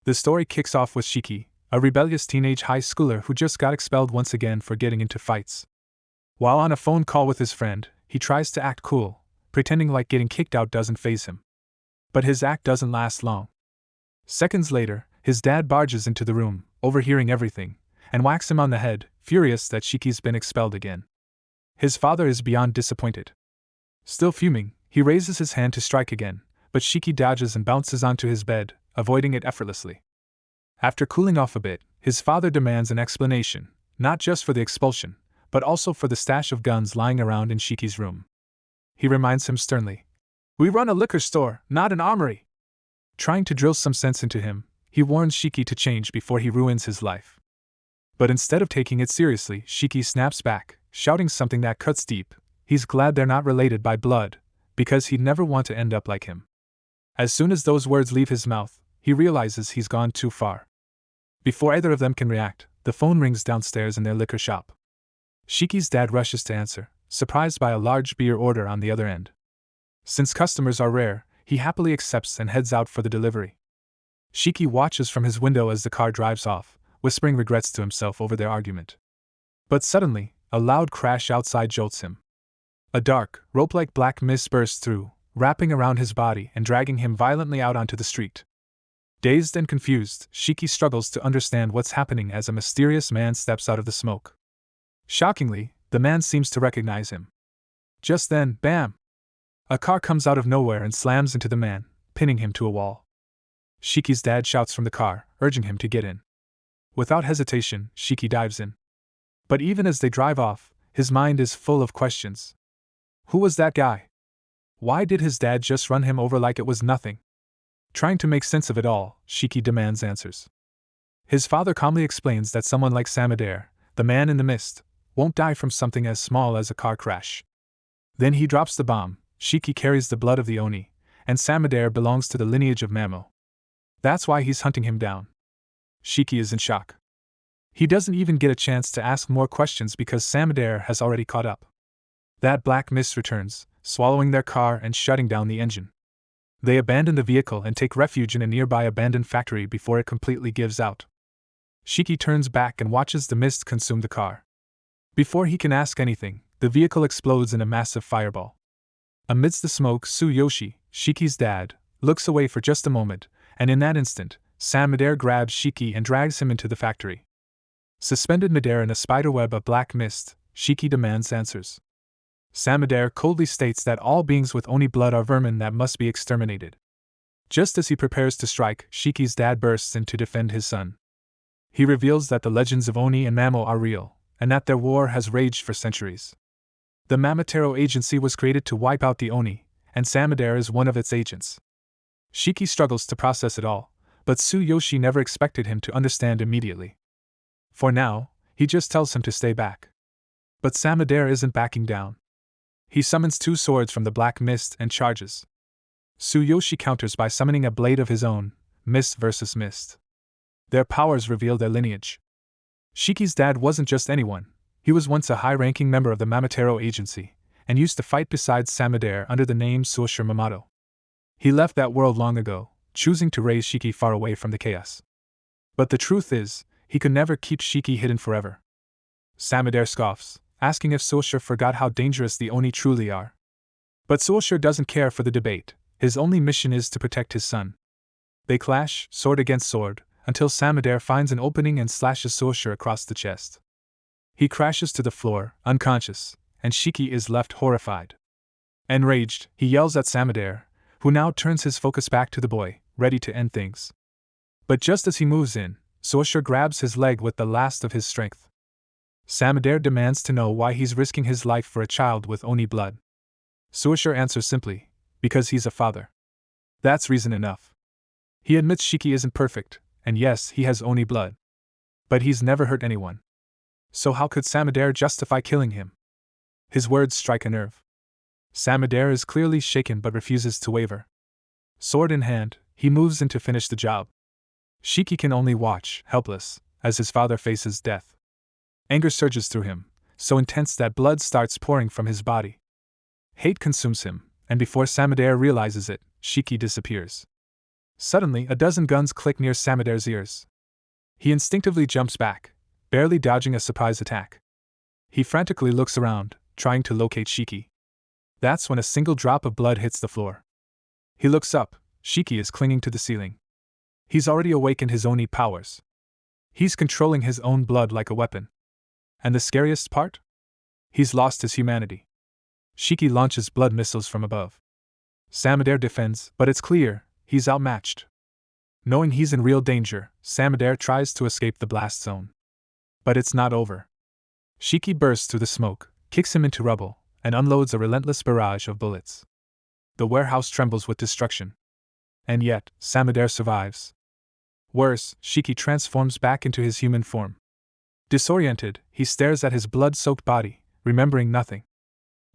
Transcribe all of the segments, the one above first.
The story kicks off with Shiki, a rebellious teenage high schooler who just got expelled once again for getting into fights. While on a phone call with his friend, he tries to act cool, pretending like getting kicked out doesn't faze him. But his act doesn't last long. Seconds later, his dad barges into the room, overhearing everything, and whacks him on the head, furious that Shiki's been expelled again. His father is beyond disappointed. Still fuming, he raises his hand to strike again, but Shiki dodges and bounces onto his bed, avoiding it effortlessly. After cooling off a bit, his father demands an explanation, not just for the expulsion, but also for the stash of guns lying around in Shiki's room. He reminds him sternly, "We run a liquor store, not an armory." Trying to drill some sense into him, he warns Shiki to change before he ruins his life. But instead of taking it seriously, Shiki snaps back, shouting something that cuts deep. He's glad they're not related by blood, because he'd never want to end up like him. As soon as those words leave his mouth, he realizes he's gone too far. Before either of them can react, the phone rings downstairs in their liquor shop. Shiki's dad rushes to answer, surprised by a large beer order on the other end. Since customers are rare, he happily accepts and heads out for the delivery. Shiki watches from his window as the car drives off, whispering regrets to himself over their argument. But suddenly, a loud crash outside jolts him. A dark, rope-like black mist bursts through, wrapping around his body and dragging him violently out onto the street. Dazed and confused, Shiki struggles to understand what's happening as a mysterious man steps out of the smoke. Shockingly, the man seems to recognize him. Just then, bam! A car comes out of nowhere and slams into the man, pinning him to a wall. Shiki's dad shouts from the car, urging him to get in. Without hesitation, Shiki dives in. But even as they drive off, his mind is full of questions. Who was that guy? Why did his dad just run him over like it was nothing? Trying to make sense of it all, Shiki demands answers. His father calmly explains that someone like Samadare, the man in the mist, won't die from something as small as a car crash. Then he drops the bomb. Shiki carries the blood of the Oni, and Samadare belongs to the lineage of Mamo. That's why he's hunting him down. Shiki is in shock. He doesn't even get a chance to ask more questions because Samadare has already caught up. That black mist returns, swallowing their car and shutting down the engine. They abandon the vehicle and take refuge in a nearby abandoned factory before it completely gives out. Shiki turns back and watches the mist consume the car. Before he can ask anything, the vehicle explodes in a massive fireball. Amidst the smoke, Tsuyoshi, Shiki's dad, looks away for just a moment, and in that instant, Samadare grabs Shiki and drags him into the factory. Suspended midair in a spiderweb of black mist, Shiki demands answers. Samadare coldly states that all beings with Oni blood are vermin that must be exterminated. Just as he prepares to strike, Shiki's dad bursts in to defend his son. He reveals that the legends of Oni and Mamo are real, and that their war has raged for centuries. The Mamatero Agency was created to wipe out the Oni, and Samadare is one of its agents. Shiki struggles to process it all, but Tsuyoshi never expected him to understand immediately. For now, he just tells him to stay back. But Samadare isn't backing down. He summons 2 swords from the black mist and charges. Tsuyoshi counters by summoning a blade of his own, mist versus mist. Their powers reveal their lineage. Shiki's dad wasn't just anyone. He was once a high-ranking member of the Mamatero Agency, and used to fight beside Samadare under the name Suoshiro Mamato. He left that world long ago, choosing to raise Shiki far away from the chaos. But the truth is, he could never keep Shiki hidden forever. Samadare scoffs, asking if Suoshiro forgot how dangerous the Oni truly are. But Suoshiro doesn't care for the debate. His only mission is to protect his son. They clash, sword against sword, until Samadare finds an opening and slashes Suoshiro across the chest. He crashes to the floor, unconscious, and Shiki is left horrified. Enraged, he yells at Samadare, who now turns his focus back to the boy, ready to end things. But just as he moves in, Suoshiro grabs his leg with the last of his strength. Samadare demands to know why he's risking his life for a child with Oni blood. Suoshiro answers simply, because he's a father. That's reason enough. He admits Shiki isn't perfect, and yes, he has Oni blood. But he's never hurt anyone. So how could Samadare justify killing him? His words strike a nerve. Samadare is clearly shaken but refuses to waver. Sword in hand, he moves in to finish the job. Shiki can only watch, helpless, as his father faces death. Anger surges through him, so intense that blood starts pouring from his body. Hate consumes him, and before Samadare realizes it, Shiki disappears. Suddenly, a dozen guns click near Samader's ears. He instinctively jumps back, barely dodging a surprise attack. He frantically looks around, trying to locate Shiki. That's when a single drop of blood hits the floor. He looks up. Shiki is clinging to the ceiling. He's already awakened his Oni powers. He's controlling his own blood like a weapon. And the scariest part? He's lost his humanity. Shiki launches blood missiles from above. Samader defends, but it's clear, he's outmatched. Knowing he's in real danger, Samader tries to escape the blast zone. But it's not over. Shiki bursts through the smoke, kicks him into rubble, and unloads a relentless barrage of bullets. The warehouse trembles with destruction. And yet, Samader survives. Worse, Shiki transforms back into his human form. Disoriented, he stares at his blood-soaked body, remembering nothing.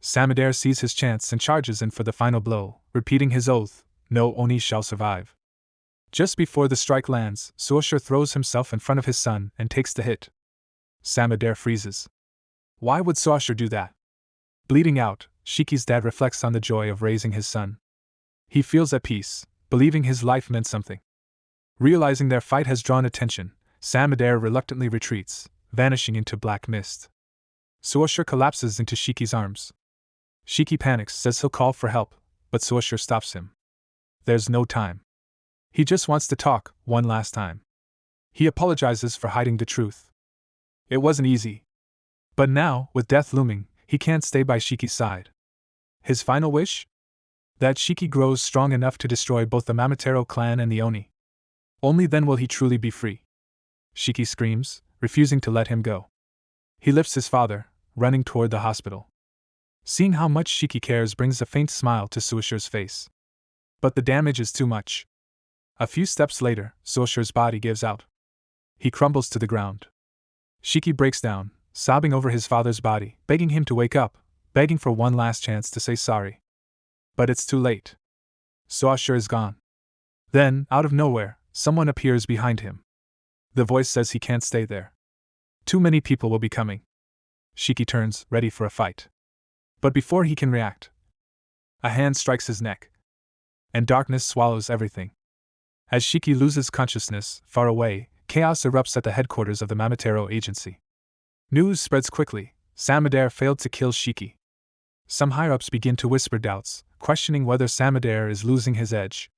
Samader sees his chance and charges in for the final blow, repeating his oath, no Oni shall survive. Just before the strike lands, Suosher throws himself in front of his son and takes the hit. Samader freezes. Why would Suosher do that? Bleeding out, Shiki's dad reflects on the joy of raising his son. He feels at peace, believing his life meant something. Realizing their fight has drawn attention, Samader reluctantly retreats, vanishing into black mist. Suosher collapses into Shiki's arms. Shiki panics, says he'll call for help, but Suosher stops him. There's no time. He just wants to talk, one last time. He apologizes for hiding the truth. It wasn't easy. But now, with death looming, he can't stay by Shiki's side. His final wish? That Shiki grows strong enough to destroy both the Mamatero clan and the Oni. Only then will he truly be free. Shiki screams, refusing to let him go. He lifts his father, running toward the hospital. Seeing how much Shiki cares brings a faint smile to Suosher's face. But the damage is too much. A few steps later, Suosher's body gives out. He crumbles to the ground. Shiki breaks down, sobbing over his father's body, begging him to wake up, begging for one last chance to say sorry. But it's too late. Suosher is gone. Then, out of nowhere, someone appears behind him. The voice says he can't stay there. Too many people will be coming. Shiki turns, ready for a fight. But before he can react, a hand strikes his neck. And darkness swallows everything. As Shiki loses consciousness, far away, chaos erupts at the headquarters of the Mamatero agency. News spreads quickly. Samader failed to kill Shiki. Some higher-ups begin to whisper doubts, questioning whether Samader is losing his edge.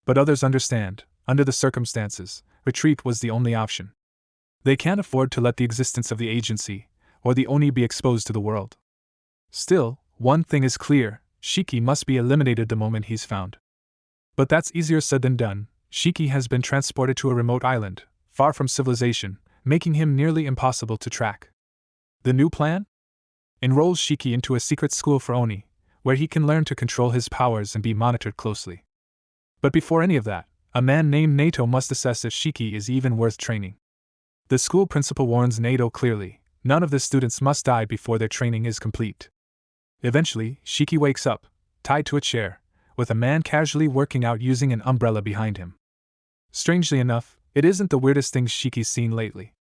But others understand, under the circumstances, retreat was the only option. They can't afford to let the existence of the agency, or the Oni be exposed to the world. Still, one thing is clear, Shiki must be eliminated the moment he's found. But that's easier said than done. Shiki has been transported to a remote island, far from civilization, making him nearly impossible to track. The new plan? Enrolls Shiki into a secret school for Oni, where he can learn to control his powers and be monitored closely. But before any of that, a man named Nato must assess if Shiki is even worth training. The school principal warns Nato clearly, none of the students must die before their training is complete. Eventually, Shiki wakes up, tied to a chair, with a man casually working out using an umbrella behind him. Strangely enough, it isn't the weirdest thing Shiki's seen lately.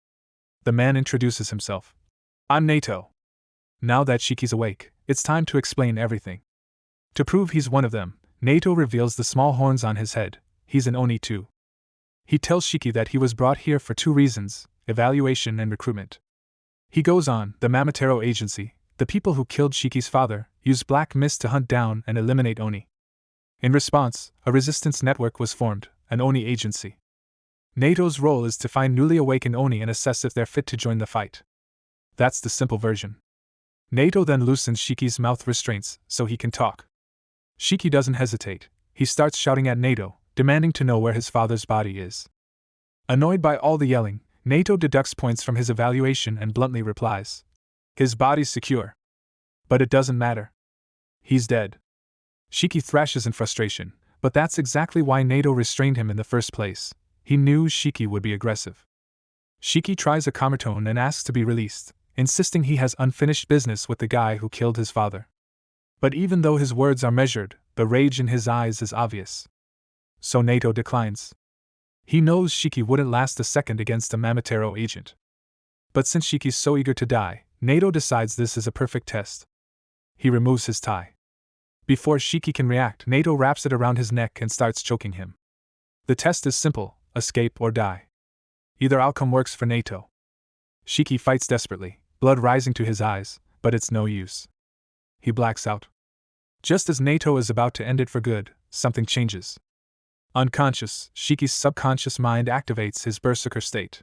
The man introduces himself. I'm Nato. Now that Shiki's awake, it's time to explain everything. To prove he's one of them, Nato reveals the small horns on his head. He's an Oni too. He tells Shiki that he was brought here for two reasons, evaluation and recruitment. He goes on, the Mamatero agency, the people who killed Shiki's father, used black mist to hunt down and eliminate Oni. In response, a resistance network was formed, an Oni agency. NATO's role is to find newly awakened Oni and assess if they're fit to join the fight. That's the simple version. NATO then loosens Shiki's mouth restraints so he can talk. Shiki doesn't hesitate. He starts shouting at NATO, demanding to know where his father's body is. Annoyed by all the yelling, NATO deducts points from his evaluation and bluntly replies, his body's secure. But it doesn't matter. He's dead. Shiki thrashes in frustration, but that's exactly why NATO restrained him in the first place. He knew Shiki would be aggressive. Shiki tries a calmer tone and asks to be released, insisting he has unfinished business with the guy who killed his father. But even though his words are measured, the rage in his eyes is obvious. So NATO declines. He knows Shiki wouldn't last a second against a Mamatero agent. But since Shiki's so eager to die, NATO decides this is a perfect test. He removes his tie. Before Shiki can react, NATO wraps it around his neck and starts choking him. The test is simple: escape or die. Either outcome works for Nato. Shiki fights desperately, blood rising to his eyes, but it's no use. He blacks out. Just as Nato is about to end it for good, something changes. Unconscious, Shiki's subconscious mind activates his berserker state.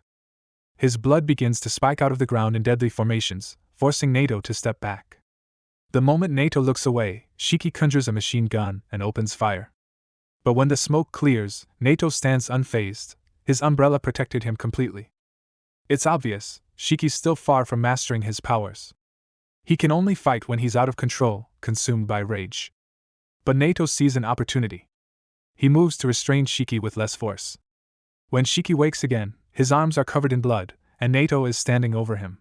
His blood begins to spike out of the ground in deadly formations, forcing Nato to step back. The moment Nato looks away, Shiki conjures a machine gun and opens fire. But when the smoke clears, Nato stands unfazed. His umbrella protected him completely. It's obvious, Shiki's still far from mastering his powers. He can only fight when he's out of control, consumed by rage. But Nato sees an opportunity. He moves to restrain Shiki with less force. When Shiki wakes again, his arms are covered in blood, and Nato is standing over him.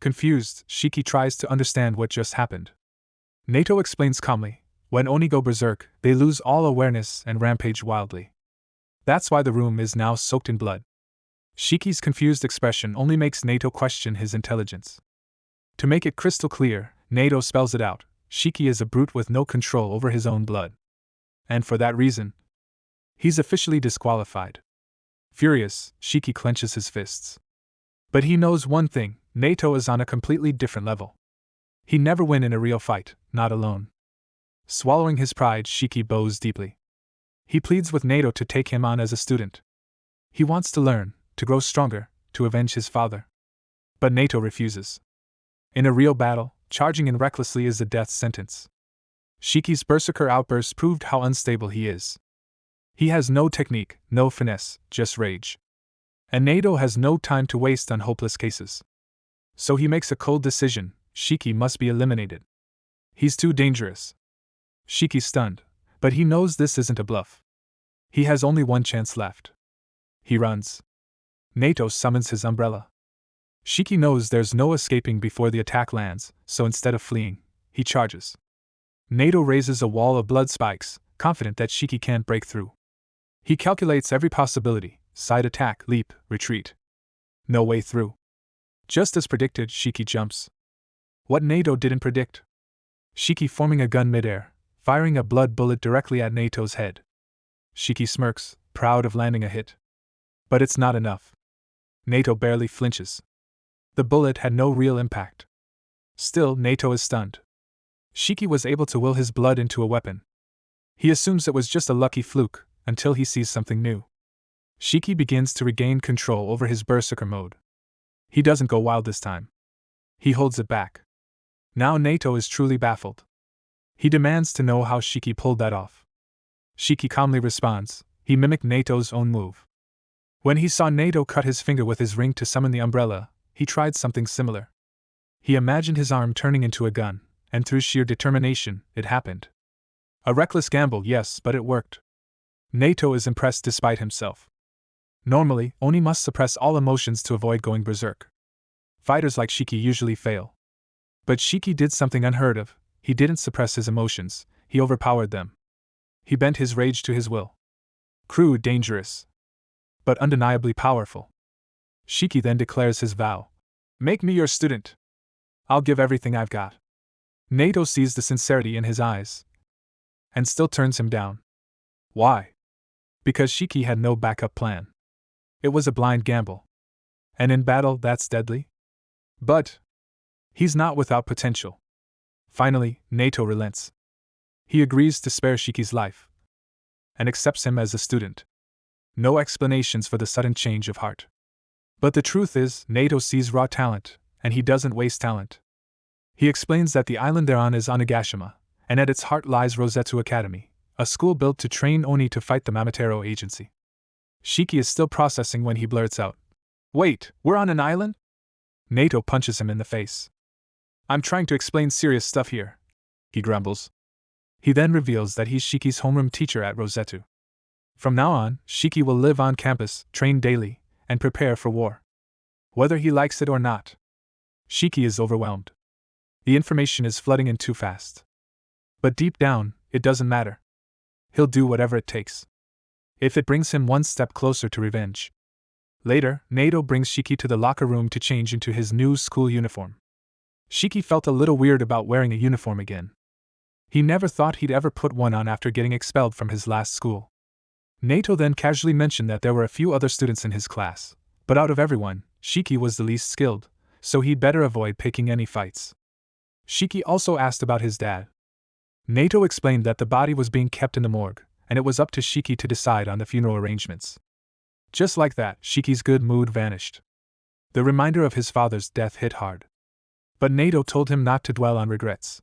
Confused, Shiki tries to understand what just happened. Nato explains calmly, when Oni go berserk, they lose all awareness and rampage wildly. That's why the room is now soaked in blood. Shiki's confused expression only makes Nato question his intelligence. To make it crystal clear, Nato spells it out: Shiki is a brute with no control over his own blood. And for that reason, he's officially disqualified. Furious, Shiki clenches his fists. But he knows one thing: Nato is on a completely different level. He never win in a real fight, not alone. Swallowing his pride, Shiki bows deeply. He pleads with Nato to take him on as a student. He wants to learn, to grow stronger, to avenge his father. But Nato refuses. In a real battle, charging in recklessly is a death sentence. Shiki's berserker outburst proved how unstable he is. He has no technique, no finesse, just rage. And Nato has no time to waste on hopeless cases. So he makes a cold decision: Shiki must be eliminated. He's too dangerous. Shiki's stunned, but he knows this isn't a bluff. He has only one chance left. He runs. Nato summons his umbrella. Shiki knows there's no escaping before the attack lands, so instead of fleeing, he charges. Nato raises a wall of blood spikes, confident that Shiki can't break through. He calculates every possibility: side attack, leap, retreat. No way through. Just as predicted, Shiki jumps. What Nato didn't predict: Shiki forming a gun midair, firing a blood bullet directly at Nato's head. Shiki smirks, proud of landing a hit. But it's not enough. Nato barely flinches. The bullet had no real impact. Still, Nato is stunned. Shiki was able to will his blood into a weapon. He assumes it was just a lucky fluke, until he sees something new. Shiki begins to regain control over his berserker mode. He doesn't go wild this time. He holds it back. Now Nato is truly baffled. He demands to know how Shiki pulled that off. Shiki calmly responds: he mimicked Nato's own move. When he saw Nato cut his finger with his ring to summon the umbrella, he tried something similar. He imagined his arm turning into a gun, and through sheer determination, it happened. A reckless gamble, yes, but it worked. Nato is impressed despite himself. Normally, Oni must suppress all emotions to avoid going berserk. Fighters like Shiki usually fail. But Shiki did something unheard of. He didn't suppress his emotions, he overpowered them. He bent his rage to his will. Crude, dangerous, but undeniably powerful. Shiki then declares his vow: make me your student. I'll give everything I've got. Nato sees the sincerity in his eyes, and still turns him down. Why? Because Shiki had no backup plan. It was a blind gamble. And in battle, that's deadly? But he's not without potential. Finally, Nato relents. He agrees to spare Shiki's life, and accepts him as a student. No explanations for the sudden change of heart. But the truth is, Nato sees raw talent, and he doesn't waste talent. He explains that the island they're on is Onigashima, and at its heart lies Rosetsu Academy, a school built to train Oni to fight the Mamatero agency. Shiki is still processing when he blurts out: wait, we're on an island? Nato punches him in the face. I'm trying to explain serious stuff here, he grumbles. He then reveals that he's Shiki's homeroom teacher at Rosetsu. From now on, Shiki will live on campus, train daily, and prepare for war. Whether he likes it or not. Shiki is overwhelmed. The information is flooding in too fast. But deep down, it doesn't matter. He'll do whatever it takes. If it brings him one step closer to revenge. Later, Nato brings Shiki to the locker room to change into his new school uniform. Shiki felt a little weird about wearing a uniform again. He never thought he'd ever put one on after getting expelled from his last school. Nato then casually mentioned that there were a few other students in his class, but out of everyone, Shiki was the least skilled, so he'd better avoid picking any fights. Shiki also asked about his dad. Nato explained that the body was being kept in the morgue, and it was up to Shiki to decide on the funeral arrangements. Just like that, Shiki's good mood vanished. The reminder of his father's death hit hard. But Nato told him not to dwell on regrets.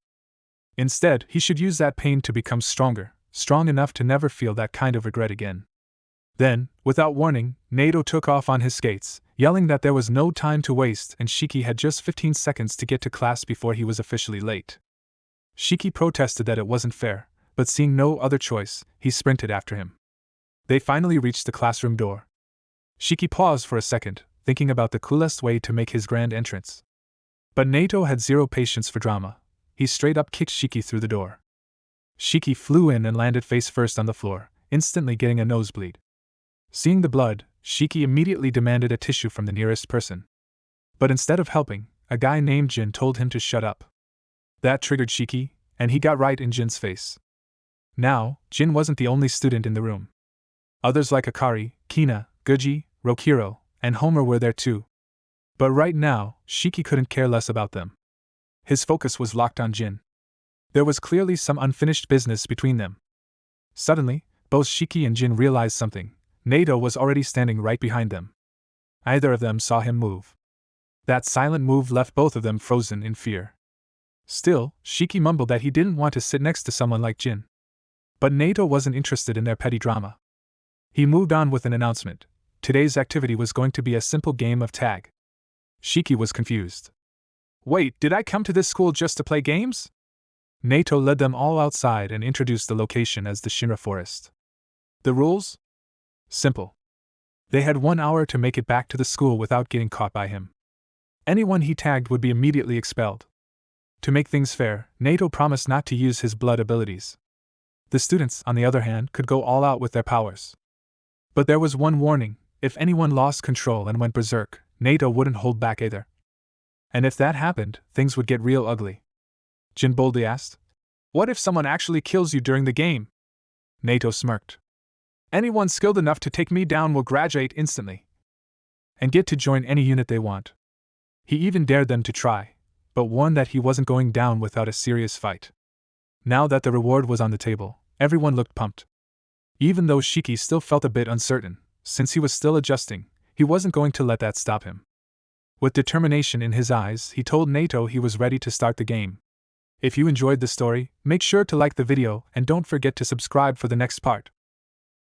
Instead, he should use that pain to become stronger, strong enough to never feel that kind of regret again. Then, without warning, Nato took off on his skates, yelling that there was no time to waste and Shiki had just 15 seconds to get to class before he was officially late. Shiki protested that it wasn't fair, but seeing no other choice, he sprinted after him. They finally reached the classroom door. Shiki paused for a second, thinking about the coolest way to make his grand entrance. But Nato had zero patience for drama. He straight up kicked Shiki through the door. Shiki flew in and landed face first on the floor, instantly getting a nosebleed. Seeing the blood, Shiki immediately demanded a tissue from the nearest person. But instead of helping, a guy named Jin told him to shut up. That triggered Shiki, and he got right in Jin's face. Now, Jin wasn't the only student in the room. Others like Akari, Kina, Guji, Rokiro, and Homer were there too. But right now, Shiki couldn't care less about them. His focus was locked on Jin. There was clearly some unfinished business between them. Suddenly, both Shiki and Jin realized something. Nato was already standing right behind them. Neither of them saw him move. That silent move left both of them frozen in fear. Still, Shiki mumbled that he didn't want to sit next to someone like Jin. But Nato wasn't interested in their petty drama. He moved on with an announcement. Today's activity was going to be a simple game of tag. Shiki was confused. Wait, did I come to this school just to play games? Nato led them all outside and introduced the location as the Shinra Forest. The rules? Simple. They had 1 hour to make it back to the school without getting caught by him. Anyone he tagged would be immediately expelled. To make things fair, Nato promised not to use his blood abilities. The students, on the other hand, could go all out with their powers. But there was one warning: if anyone lost control and went berserk, Nato wouldn't hold back either. And if that happened, things would get real ugly. Jin boldly asked, "What if someone actually kills you during the game?" Nato smirked. "Anyone skilled enough to take me down will graduate instantly and get to join any unit they want." He even dared them to try, but warned that he wasn't going down without a serious fight. Now that the reward was on the table, everyone looked pumped. Even though Shiki still felt a bit uncertain, since he was still adjusting, he wasn't going to let that stop him. With determination in his eyes, he told Nato he was ready to start the game. If you enjoyed the story, make sure to like the video and don't forget to subscribe for the next part.